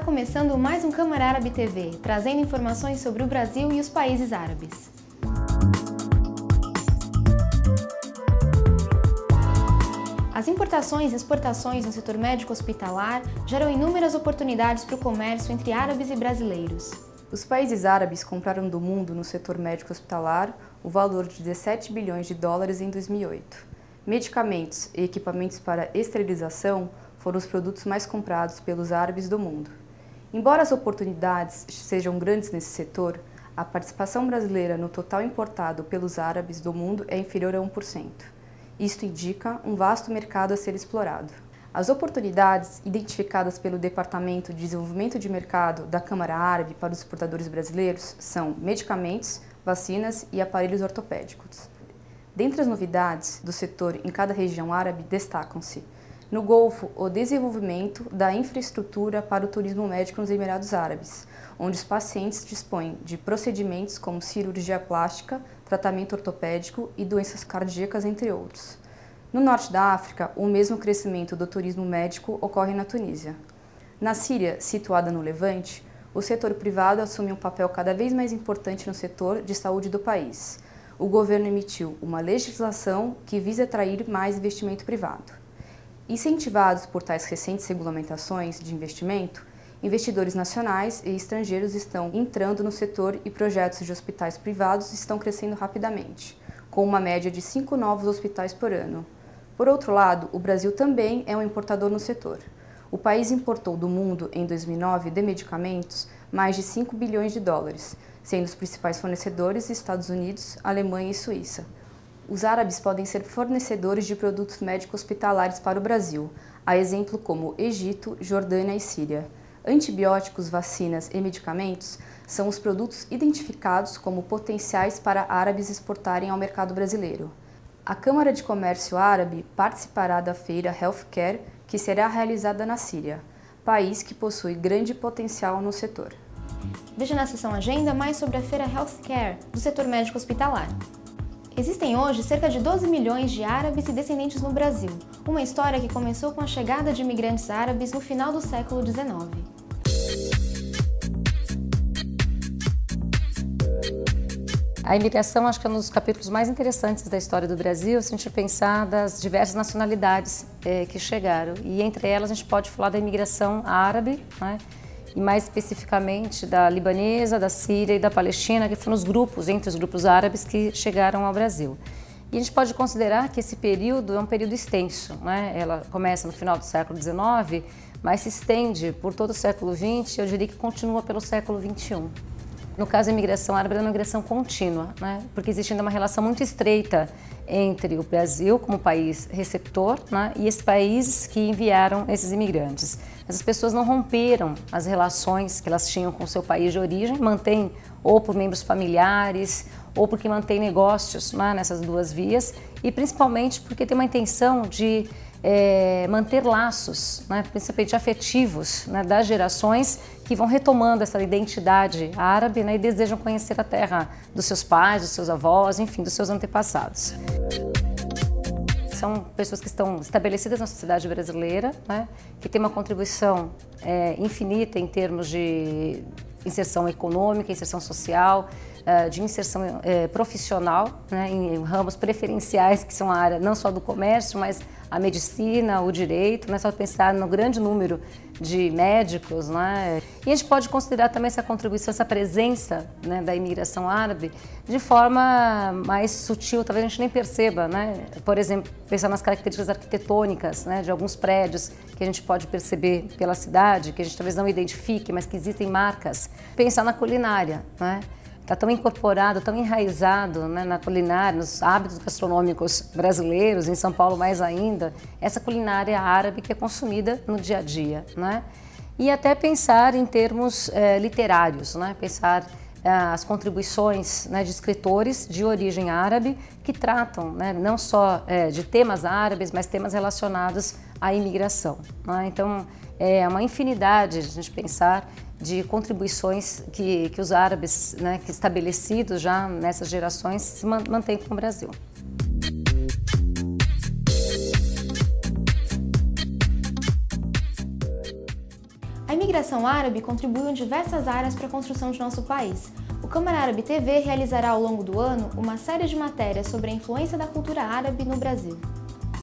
começando mais um Câmara Árabe TV, trazendo informações sobre o Brasil e os países árabes. As importações e exportações no setor médico-hospitalar geram inúmeras oportunidades para o comércio entre árabes e brasileiros. Os países árabes compraram do mundo no setor médico-hospitalar o valor de 17 bilhões de dólares em 2008. Medicamentos e equipamentos para esterilização foram os produtos mais comprados pelos árabes do mundo. Embora as oportunidades sejam grandes nesse setor, a participação brasileira no total importado pelos árabes do mundo é inferior a 1%. Isto indica um vasto mercado a ser explorado. As oportunidades identificadas pelo Departamento de Desenvolvimento de Mercado da Câmara Árabe para os exportadores brasileiros são medicamentos, vacinas e aparelhos ortopédicos. Dentre as novidades do setor em cada região árabe destacam-se: no Golfo, o desenvolvimento da infraestrutura para o turismo médico nos Emirados Árabes, onde os pacientes dispõem de procedimentos como cirurgia plástica, tratamento ortopédico e doenças cardíacas, entre outros. No norte da África, o mesmo crescimento do turismo médico ocorre na Tunísia. Na Síria, situada no Levante, o setor privado assume um papel cada vez mais importante no setor de saúde do país. O governo emitiu uma legislação que visa atrair mais investimento privado. Incentivados por tais recentes regulamentações de investimento, investidores nacionais e estrangeiros estão entrando no setor e projetos de hospitais privados estão crescendo rapidamente, com uma média de 5 novos hospitais por ano. Por outro lado, o Brasil também é um importador no setor. O país importou do mundo, em 2009, de medicamentos, mais de 5 bilhões de dólares, sendo os principais fornecedores Estados Unidos, Alemanha e Suíça. Os árabes podem ser fornecedores de produtos médico-hospitalares para o Brasil, a exemplo como Egito, Jordânia e Síria. Antibióticos, vacinas e medicamentos são os produtos identificados como potenciais para árabes exportarem ao mercado brasileiro. A Câmara de Comércio Árabe participará da feira Healthcare, que será realizada na Síria, país que possui grande potencial no setor. Veja na seção Agenda mais sobre a feira Healthcare do setor médico-hospitalar. Existem hoje cerca de 12 milhões de árabes e descendentes no Brasil, uma história que começou com a chegada de imigrantes árabes no final do século XIX. A imigração, acho que é um dos capítulos mais interessantes da história do Brasil, se a gente pensar das diversas nacionalidades que chegaram. E entre elas a gente pode falar da imigração árabe, né? E mais especificamente da libanesa, da Síria e da Palestina, que foram os grupos, entre os grupos árabes que chegaram ao Brasil. E a gente pode considerar que esse período é um período extenso, né? Ela começa no final do século XIX, mas se estende por todo o século XX, eu diria que continua pelo século XXI. No caso, a imigração árabe é uma migração contínua, né? Porque existe ainda uma relação muito estreita entre o Brasil como país receptor, né? E esses países que enviaram esses imigrantes. As pessoas não romperam as relações que elas tinham com o seu país de origem, mantêm ou por membros familiares ou porque mantêm negócios, né, nessas duas vias, e principalmente porque tem uma intenção de manter laços, né, principalmente afetivos, né, das gerações que vão retomando essa identidade árabe, né, e desejam conhecer a terra dos seus pais, dos seus avós, enfim, dos seus antepassados. São pessoas que estão estabelecidas na sociedade brasileira, né, que tem uma contribuição infinita em termos de inserção econômica, inserção social, de inserção profissional, né, em ramos preferenciais que são a área não só do comércio, mas a medicina, o direito, não é só pensar no grande número de médicos, né? E a gente pode considerar também essa contribuição, essa presença, né, da imigração árabe de forma mais sutil, talvez a gente nem perceba, né? Por exemplo, pensar nas características arquitetônicas, né, de alguns prédios que a gente pode perceber pela cidade, que a gente talvez não identifique, mas que existem marcas. Pensar na culinária, né? Está tão incorporado, tão enraizado, né, na culinária, nos hábitos gastronômicos brasileiros, em São Paulo mais ainda, essa culinária árabe que é consumida no dia a dia, né? E até pensar em termos literários, né? Pensar as contribuições, né, de escritores de origem árabe que tratam, né, não só de temas árabes, mas temas relacionados à imigração, né? Então, é uma infinidade de a gente pensar de contribuições que os árabes, né, que estabelecidos já nessas gerações, se mantêm com o Brasil. A A imigração árabe contribuiu em diversas áreas para a construção de nosso país. O Câmara Árabe TV realizará ao longo do ano uma série de matérias sobre a influência da cultura árabe no Brasil.